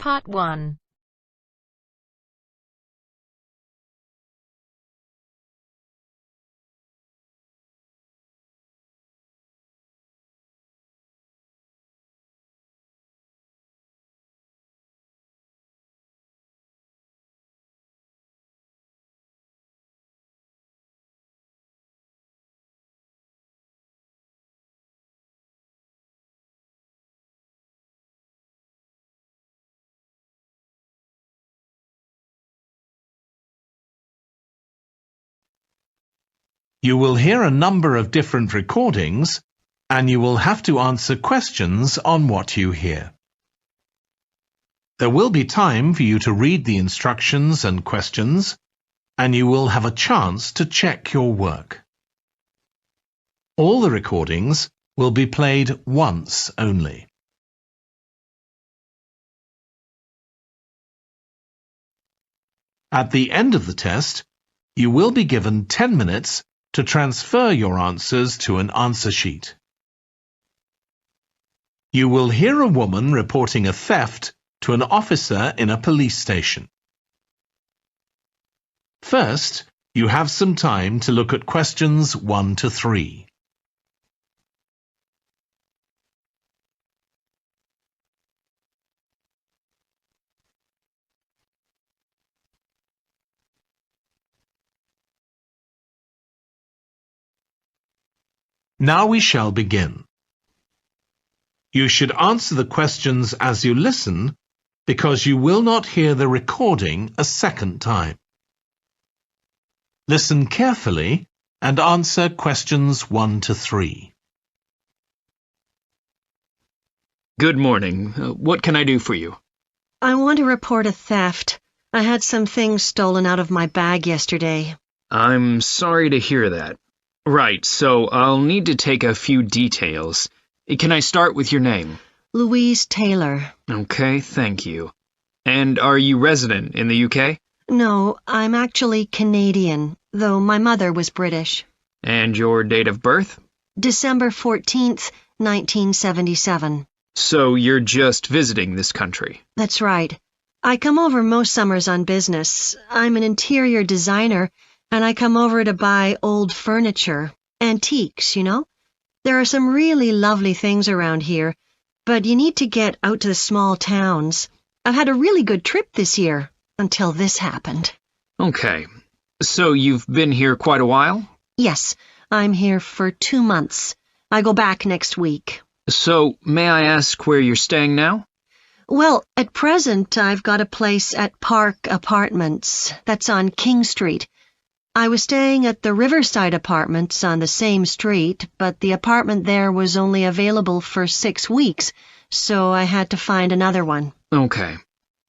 Part 1. You will hear a number of different recordings, and you will have to answer questions on what you hear. There will be time for you to read the instructions and questions, and you will have a chance to check your work. All the recordings will be played once only. At the end of the test, you will be given 10 minutes to transfer your answers to an answer sheet. You will hear a woman reporting a theft to an officer in a police station. First, you have some time to look at questions 1 to 3. Now we shall begin. You should answer the questions as you listen, because you will not hear the recording a second time. Listen carefully and answer questions 1 to 3. Good morning. What can I do for you? I want to report a theft. I had some things stolen out of my bag yesterday. I'm sorry to hear that. Right, so I'll need to take a few details. Can I start with your name? Louise Taylor. Okay, thank you. And are you resident in the UK? No, I'm actually Canadian, though my mother was British. And your date of birth? December 14th, 1977. So you're just visiting this country? That's right. I come over most summers on business. I'm an interior designer, and I come over to buy old furniture, antiques, you know? There are some really lovely things around here, but you need to get out to the small towns. I've had a really good trip this year, until this happened. Okay. So you've been here quite a while? Yes, I'm here for 2 months. I go back next week. So, may I ask where you're staying now? Well, at present, I've got a place at Park Apartments. That's on King Street. I was staying at the Riverside Apartments on the same street, but the apartment there was only available for 6 weeks, so I had to find another one. Okay.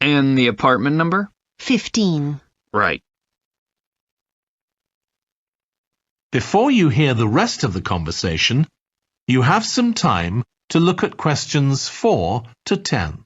And the apartment number? 15. Right. Before you hear the rest of the conversation, you have some time to look at questions 4 to 10.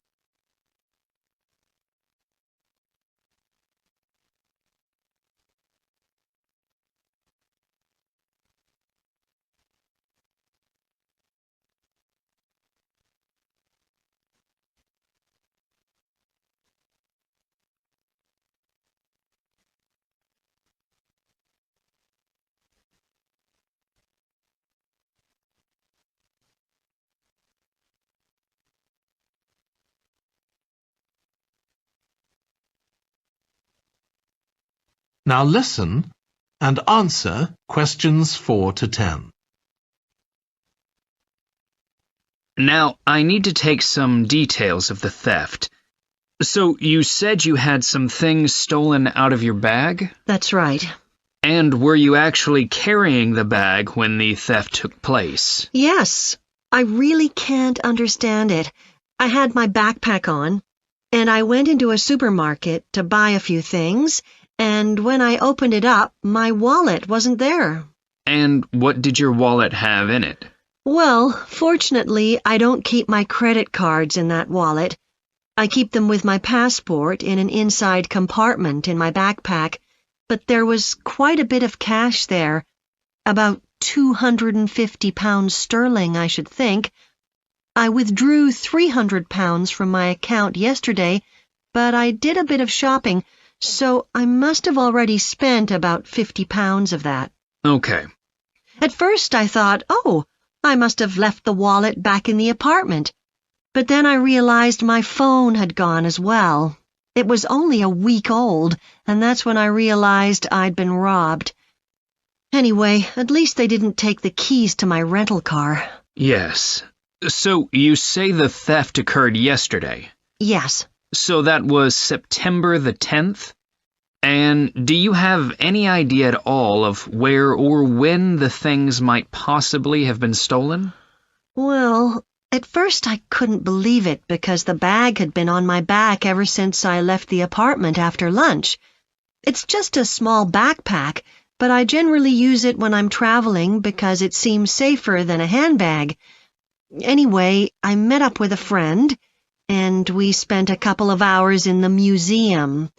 Now listen and answer questions 4 to 10. Now, I need to take some details of the theft. So, you said you had some things stolen out of your bag? That's right. And were you actually carrying the bag when the theft took place? Yes. I really can't understand it. I had my backpack on, and I went into a supermarket to buy a few things, and when I opened it up, my wallet wasn't there. And what did your wallet have in it? Well, fortunately, I don't keep my credit cards in that wallet. I keep them with my passport in an inside compartment in my backpack, but there was quite a bit of cash there, about £250 sterling, I should think. I withdrew £300 from my account yesterday but I did a bit of shopping, so I must have already spent about £50 of that. Okay. At first I thought, oh, I must have left the wallet back in the apartment. But then I realized my phone had gone as well. It was only a week old, and that's when I realized I'd been robbed. Anyway, at least they didn't take the keys to my rental car. Yes. So you say the theft occurred yesterday? Yes. So that was September the 10th? And do you have any idea at all of where or when the things might possibly have been stolen? Well, at first I couldn't believe it because the bag had been on my back ever since I left the apartment after lunch. It's just a small backpack, but I generally use it when I'm traveling because it seems safer than a handbag. Anyway, I met up with a friend, and we spent a couple of hours in the museum.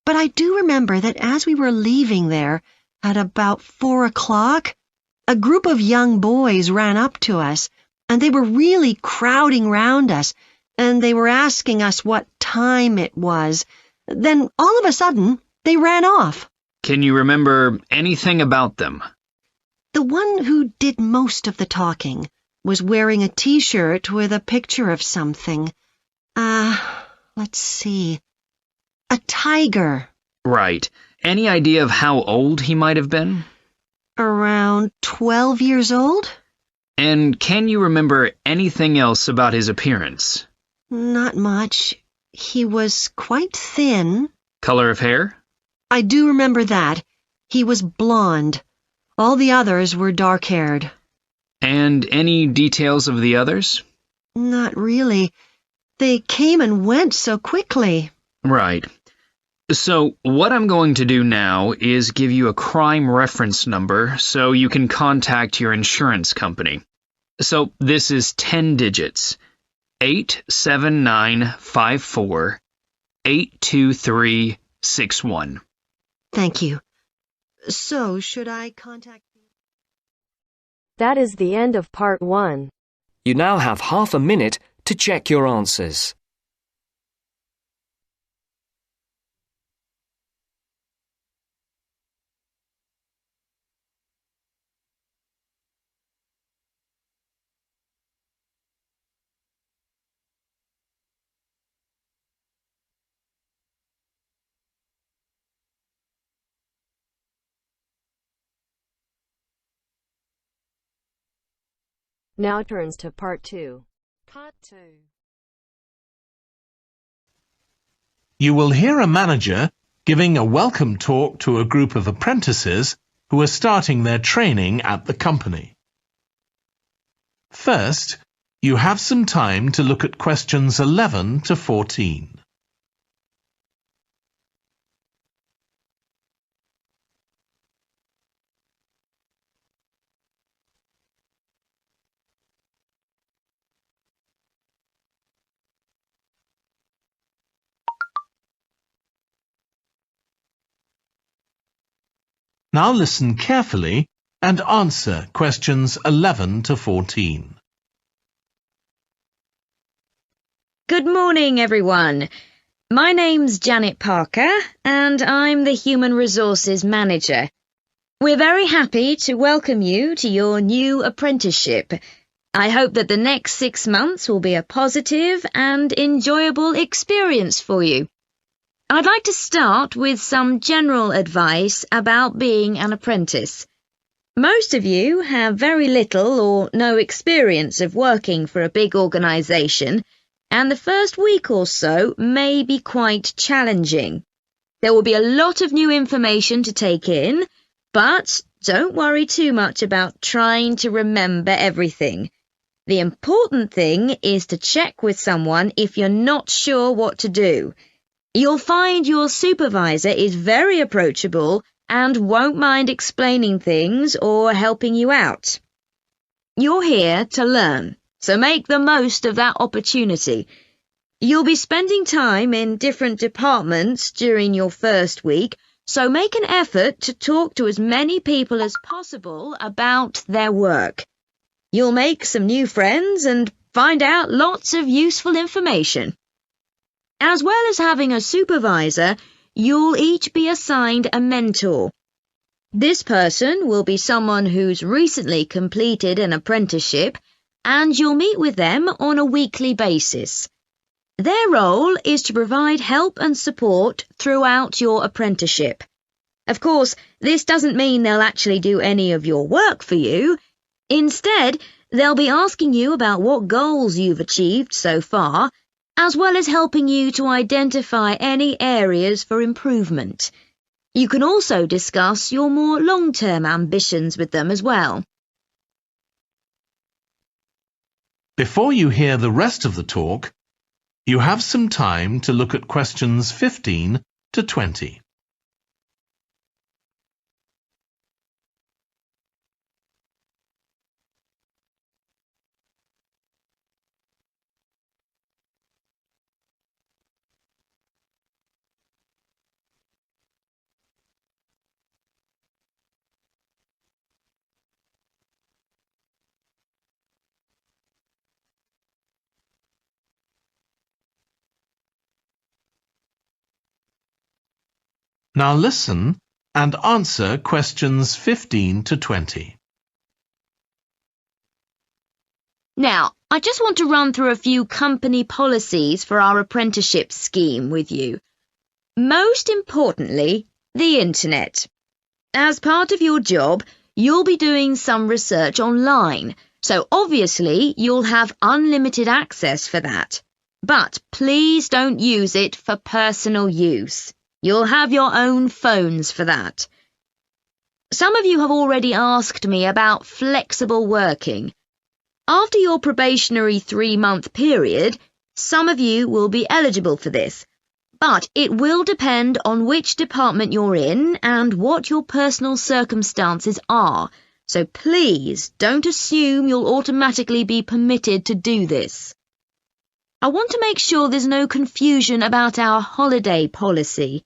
But I do remember that as we were leaving there, at about 4 o'clock, a group of young boys ran up to us, and they were really crowding round us, and they were asking us what time it was. Then, all of a sudden, they ran off. Can you remember anything about them? The one who did most of the talking was wearing a T-shirt with a picture of something. Let's see. A tiger. Right. Any idea of how old he might have been? Around 12 years old? And can you remember anything else about his appearance? Not much. He was quite thin. Color of hair? I do remember that. He was blonde. All the others were dark-haired. And any details of the others? Not really. They came and went so quickly. Right. So, what I'm going to do now is give you a crime reference number so you can contact your insurance company. So, this is 10 digits. 87954 82361. Thank you. So, should I contact... That is the end of part 1. You now have half a minute to check your answers. Now turns to part 2. Part 2. You will hear a manager giving a welcome talk to a group of apprentices who are starting their training at the company. First, you have some time to look at questions 11 to 14. Now listen carefully and answer questions 11 to 14. Good morning, everyone. My name's Janet Parker, and I'm the Human Resources Manager. We're very happy to welcome you to your new apprenticeship. I hope that the next 6 months will be a positive and enjoyable experience for you. I'd like to start with some general advice about being an apprentice. Most of you have very little or no experience of working for a big organisation, and the first week or so may be quite challenging. There will be a lot of new information to take in, but don't worry too much about trying to remember everything. The important thing is to check with someone if you're not sure what to do. You'll find your supervisor is very approachable and won't mind explaining things or helping you out. You're here to learn, so make the most of that opportunity. You'll be spending time in different departments during your first week, so make an effort to talk to as many people as possible about their work. You'll make some new friends and find out lots of useful information. As well as having a supervisor, you'll each be assigned a mentor. This person will be someone who's recently completed an apprenticeship, and you'll meet with them on a weekly basis. Their role is to provide help and support throughout your apprenticeship. Of course, this doesn't mean they'll actually do any of your work for you. Instead, they'll be asking you about what goals you've achieved so far, as well as helping you to identify any areas for improvement. You can also discuss your more long-term ambitions with them as well. Before you hear the rest of the talk, you have some time to look at questions 15 to 20. Now listen and answer questions 15 to 20. Now, I just want to run through a few company policies for our apprenticeship scheme with you. Most importantly, the internet. As part of your job, you'll be doing some research online, so obviously you'll have unlimited access for that. But please don't use it for personal use. You'll have your own phones for that. Some of you have already asked me about flexible working. After your probationary 3-month period, some of you will be eligible for this, but it will depend on which department you're in and what your personal circumstances are, so please don't assume you'll automatically be permitted to do this. I want to make sure there's no confusion about our holiday policy.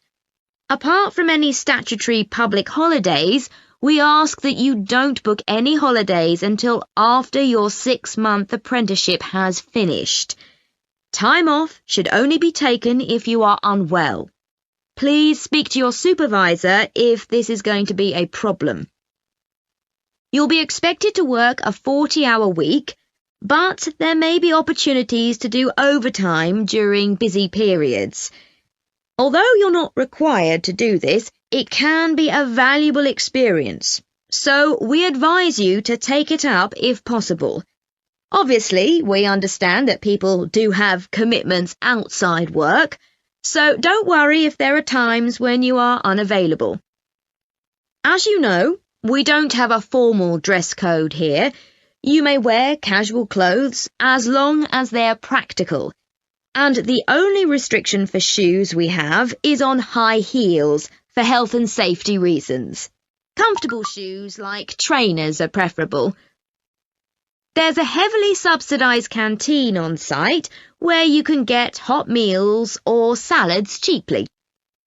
Apart from any statutory public holidays, we ask that you don't book any holidays until after your 6-month apprenticeship has finished. Time off should only be taken if you are unwell. Please speak to your supervisor if this is going to be a problem. You'll be expected to work a 40-hour week, but there may be opportunities to do overtime during busy periods. Although you're not required to do this, it can be a valuable experience, so we advise you to take it up if possible. Obviously, we understand that people do have commitments outside work, so don't worry if there are times when you are unavailable. As you know, we don't have a formal dress code here. You may wear casual clothes as long as they're practical. And the only restriction for shoes we have is on high heels for health and safety reasons. Comfortable shoes like trainers are preferable. There's a heavily subsidised canteen on site where you can get hot meals or salads cheaply.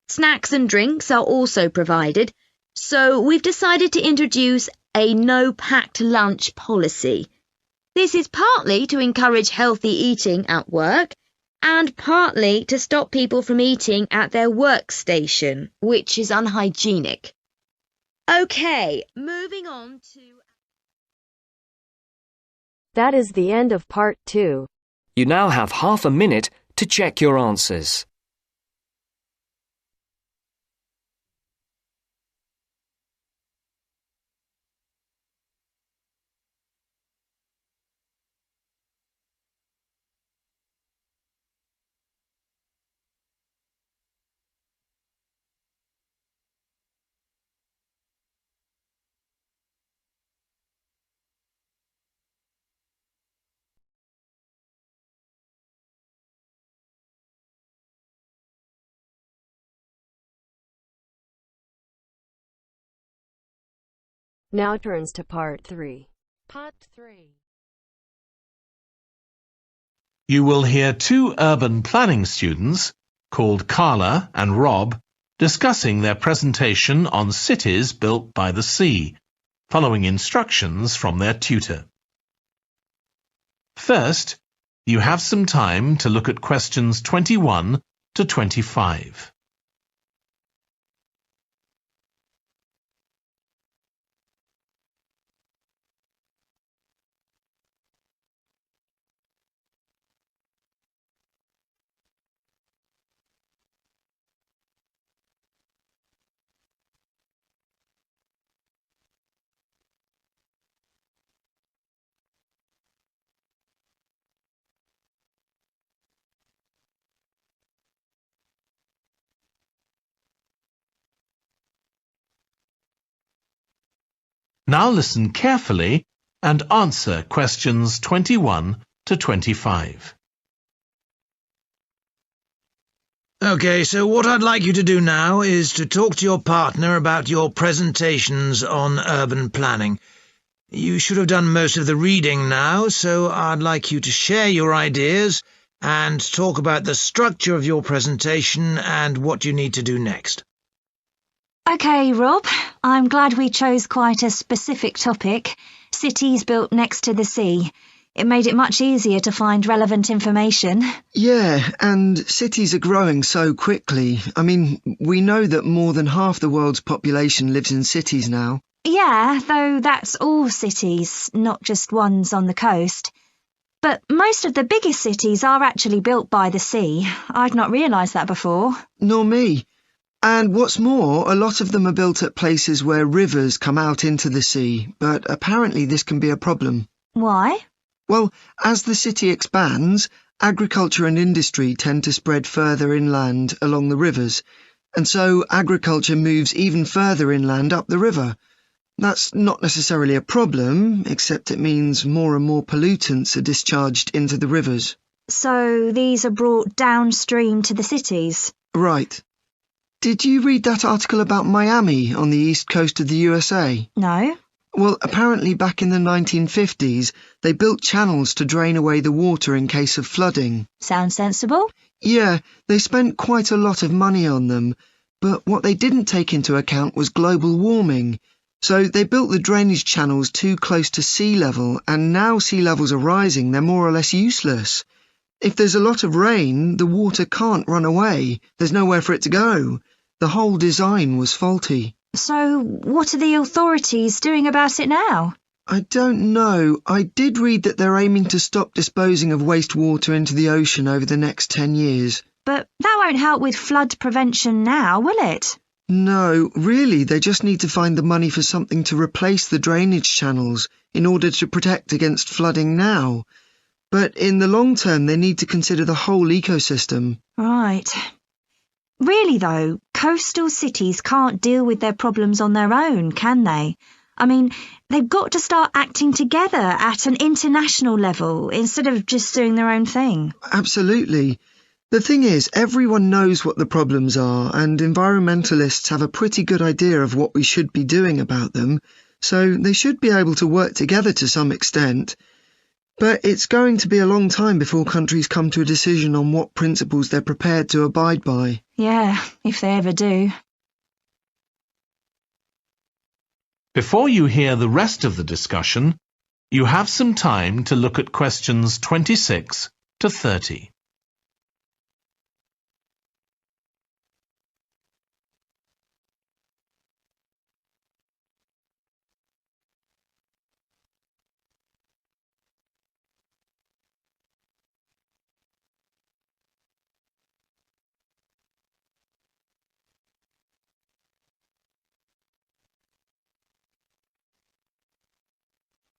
Snacks and drinks are also provided, so we've decided to introduce a no-packed lunch policy. This is partly to encourage healthy eating at work, and partly to stop people from eating at their workstation, which is unhygienic. Okay, moving on to... That is the end of part 2. You now have half a minute to check your answers. Now turns to part 3. Part 3. You will hear 2 urban planning students, called Carla and Rob, discussing their presentation on cities built by the sea, following instructions from their tutor. First, you have some time to look at questions 21 to 25. Now listen carefully and answer questions 21 to 25. Okay, so what I'd like you to do now is to talk to your partner about your presentations on urban planning. You should have done most of the reading now, so I'd like you to share your ideas and talk about the structure of your presentation and what you need to do next. OK, Rob, I'm glad we chose quite a specific topic, cities built next to the sea. It made it much easier to find relevant information. Yeah, and cities are growing so quickly. I mean, we know that more than half the world's population lives in cities now. Yeah, though that's all cities, not just ones on the coast. But most of the biggest cities are actually built by the sea. I'd not realised that before. Nor me. And what's more, a lot of them are built at places where rivers come out into the sea, but apparently this can be a problem. Why? Well, as the city expands, agriculture and industry tend to spread further inland along the rivers, and so agriculture moves even further inland up the river. That's not necessarily a problem, except it means more and more pollutants are discharged into the rivers. So these are brought downstream to the cities? Right. Did you read that article about Miami on the east coast of the USA? No. Well, apparently back in the 1950s, they built channels to drain away the water in case of flooding. Sounds sensible. Yeah, they spent quite a lot of money on them, but what they didn't take into account was global warming. So they built the drainage channels too close to sea level, and now sea levels are rising, they're more or less useless. If there's a lot of rain, the water can't run away. There's nowhere for it to go. The whole design was faulty. So what are the authorities doing about it now? I don't know. I did read that they're aiming to stop disposing of wastewater into the ocean over the next 10 years. But that won't help with flood prevention now, will it? No, really, they just need to find the money for something to replace the drainage channels in order to protect against flooding now. But in the long term, they need to consider the whole ecosystem. Right. Really, though, coastal cities can't deal with their problems on their own, can they? I mean, they've got to start acting together at an international level instead of just doing their own thing. Absolutely. The thing is, everyone knows what the problems are, and environmentalists have a pretty good idea of what we should be doing about them, so they should be able to work together to some extent. But it's going to be a long time before countries come to a decision on what principles they're prepared to abide by. Yeah, if they ever do. Before you hear the rest of the discussion, you have some time to look at questions 26 to 30.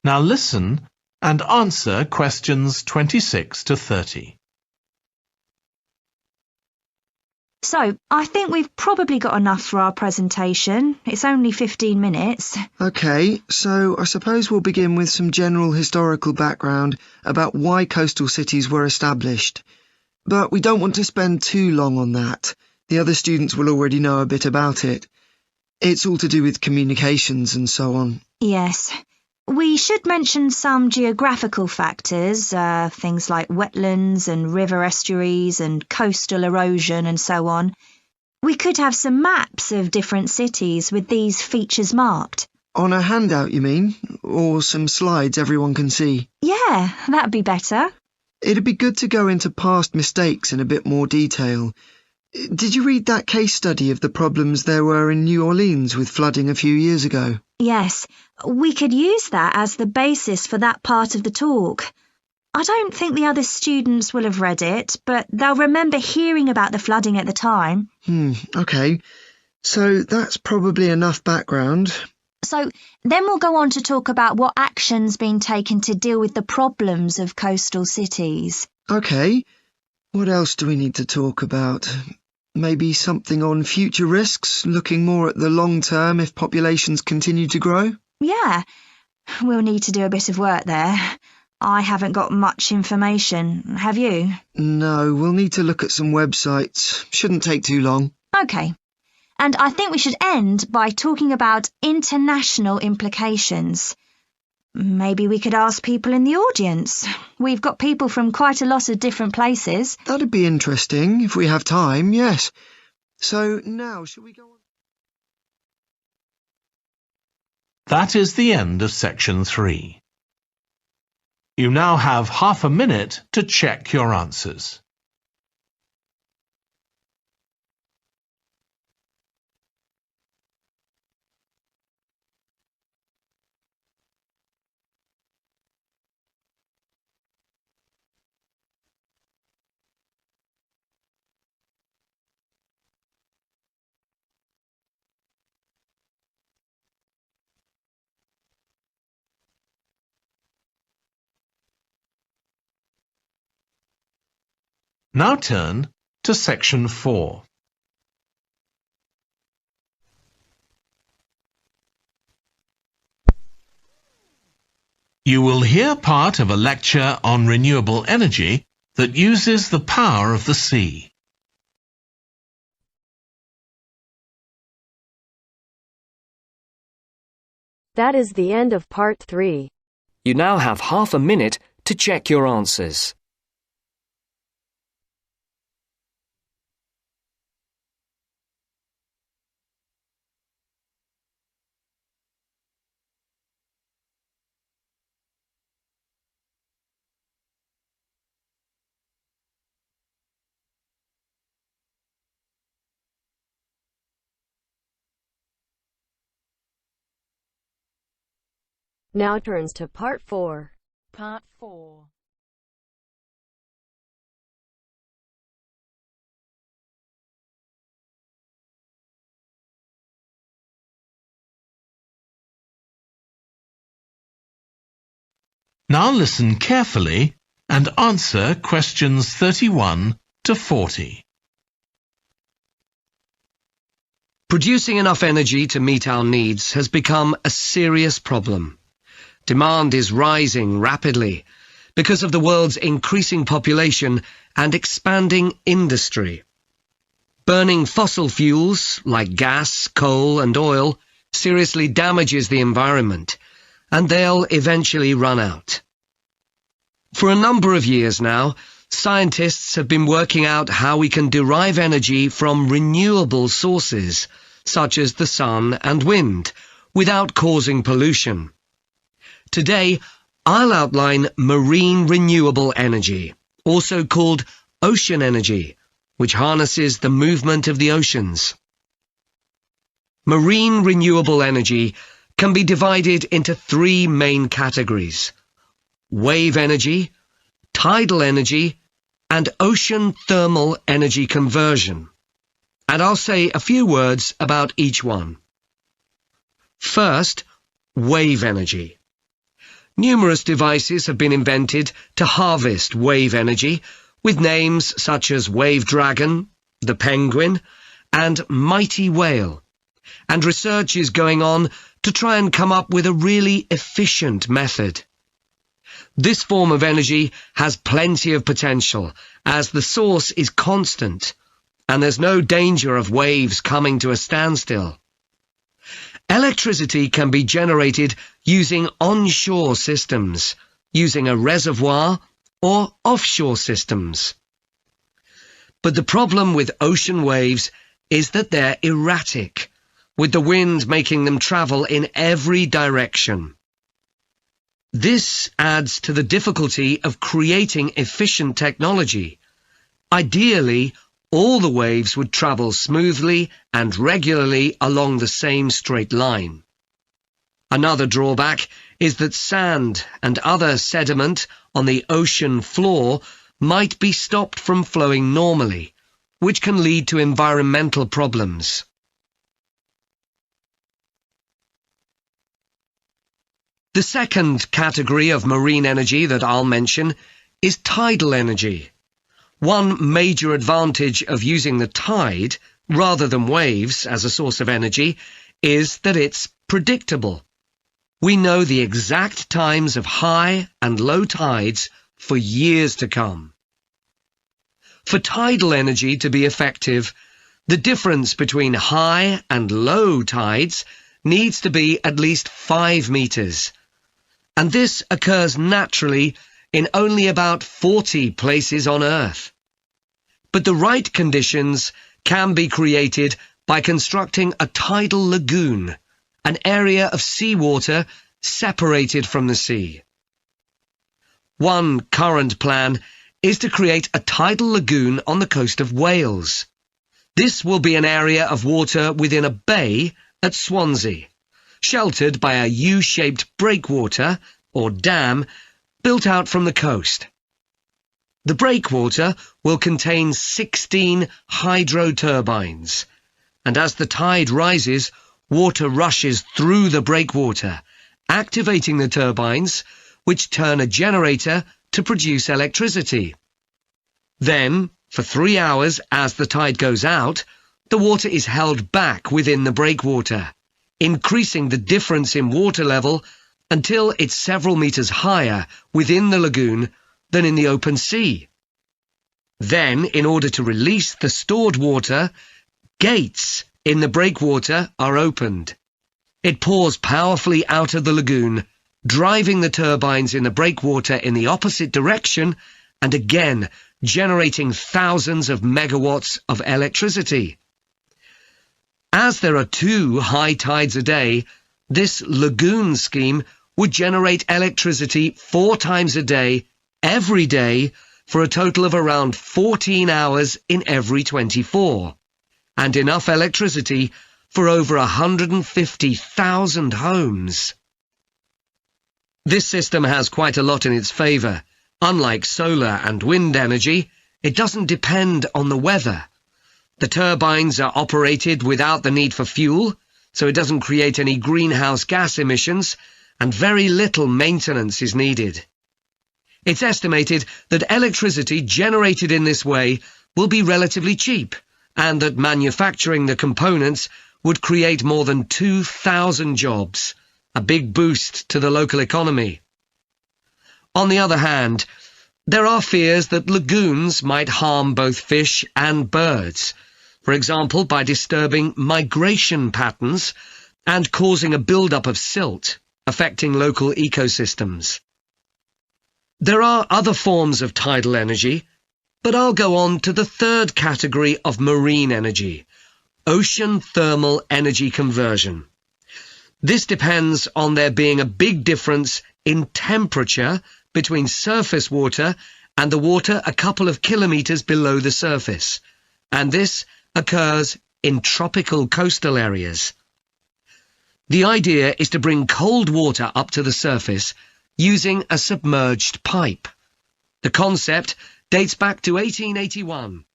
Now listen and answer questions 26 to 30. So, I think we've probably got enough for our presentation. It's only 15 minutes. OK, so I suppose we'll begin with some general historical background about why coastal cities were established. But we don't want to spend too long on that. The other students will already know a bit about it. It's all to do with communications and so on. Yes. We should mention some geographical factors, things like wetlands and river estuaries and coastal erosion and so on. We could have some maps of different cities with these features marked. On a handout, you mean? Or some slides everyone can see? Yeah, that'd be better. It'd be good to go into past mistakes in a bit more detail. Did you read that case study of the problems there were in New Orleans with flooding a few years ago? Yes, we could use that as the basis for that part of the talk. I don't think the other students will have read it, but they'll remember hearing about the flooding at the time. Okay. So that's probably enough background. So then we'll go on to talk about what action's been taken to deal with the problems of coastal cities. Okay. What else do we need to talk about? Maybe something on future risks, looking more at the long term if populations continue to grow? Yeah, we'll need to do a bit of work there. I haven't got much information. Have you? No, we'll need to look at some websites. Shouldn't take too long. Okay. And I think we should end by talking about international implications. Maybe we could ask people in the audience. We've got people from quite a lot of different places. That'd be interesting if we have time, yes. So now, shall we go on? That is the end of section 3. You now have half a minute to check your answers. Now turn to section 4. You will hear part of a lecture on renewable energy that uses the power of the sea. That is the end of part 3. You now have half a minute to check your answers. Now turns to part 4. Part 4. Now listen carefully and answer questions 31 to 40. Producing enough energy to meet our needs has become a serious problem. Demand is rising rapidly because of the world's increasing population and expanding industry. Burning fossil fuels like gas, coal and oil seriously damages the environment, and they'll eventually run out. For a number of years now, scientists have been working out how we can derive energy from renewable sources, such as the sun and wind, without causing pollution. Today, I'll outline marine renewable energy, also called ocean energy, which harnesses the movement of the oceans. Marine renewable energy can be divided into 3 main categories: wave energy, tidal energy, and ocean thermal energy conversion. And I'll say a few words about each one. First, wave energy. Numerous devices have been invented to harvest wave energy, with names such as Wave Dragon, the Penguin, and Mighty Whale. And research is going on to try and come up with a really efficient method. This form of energy has plenty of potential, as the source is constant, and there's no danger of waves coming to a standstill. Electricity can be generated using onshore systems, using a reservoir, or offshore systems. But the problem with ocean waves is that they're erratic, with the wind making them travel in every direction. This adds to the difficulty of creating efficient technology. Ideally, all the waves would travel smoothly and regularly along the same straight line. Another drawback is that sand and other sediment on the ocean floor might be stopped from flowing normally, which can lead to environmental problems. The second category of marine energy that I'll mention is tidal energy. One major advantage of using the tide rather than waves as a source of energy is that it's predictable. We know the exact times of high and low tides for years to come. For tidal energy to be effective, the difference between high and low tides needs to be at least 5 meters. And this occurs naturally in only about 40 places on Earth. But the right conditions can be created by constructing a tidal lagoon, an area of seawater separated from the sea. One current plan is to create a tidal lagoon on the coast of Wales. This will be an area of water within a bay at Swansea, sheltered by a U-shaped breakwater, or dam, built out from the coast. The breakwater will contain 16 hydro turbines, and as the tide rises, water rushes through the breakwater, activating the turbines, which turn a generator to produce electricity. Then, for 3 hours as the tide goes out, the water is held back within the breakwater, increasing the difference in water level until it's several meters higher within the lagoon than in the open sea. Then, in order to release the stored water, gates in the breakwater are opened. It pours powerfully out of the lagoon, driving the turbines in the breakwater in the opposite direction and again generating thousands of megawatts of electricity. As there are 2 high tides a day, this lagoon scheme would generate electricity 4 times a day, every day, for a total of around 14 hours in every 24, and enough electricity for over 150,000 homes. This system has quite a lot in its favour. Unlike solar and wind energy, it doesn't depend on the weather. The turbines are operated without the need for fuel, so it doesn't create any greenhouse gas emissions, and very little maintenance is needed. It's estimated that electricity generated in this way will be relatively cheap, and that manufacturing the components would create more than 2,000 jobs, a big boost to the local economy. On the other hand, there are fears that lagoons might harm both fish and birds, for example by disturbing migration patterns and causing a build-up of silt, affecting local ecosystems. There are other forms of tidal energy, but I'll go on to the third category of marine energy, ocean thermal energy conversion. This depends on there being a big difference in temperature between surface water and the water a couple of kilometres below the surface, and this occurs in tropical coastal areas. The idea is to bring cold water up to the surface using a submerged pipe. The concept dates back to 1881,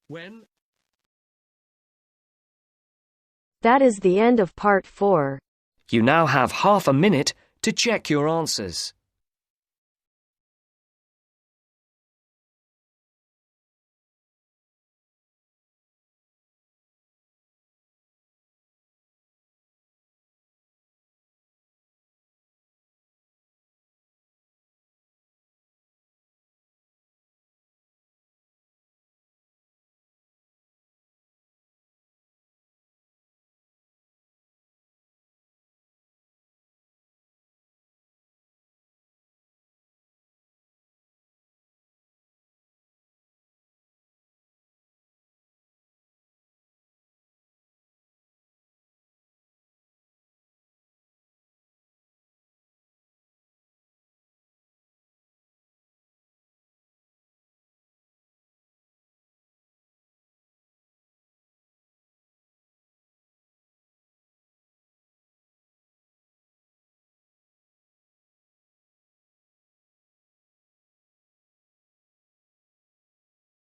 when... That is the end of part 4. You now have half a minute to check your answers.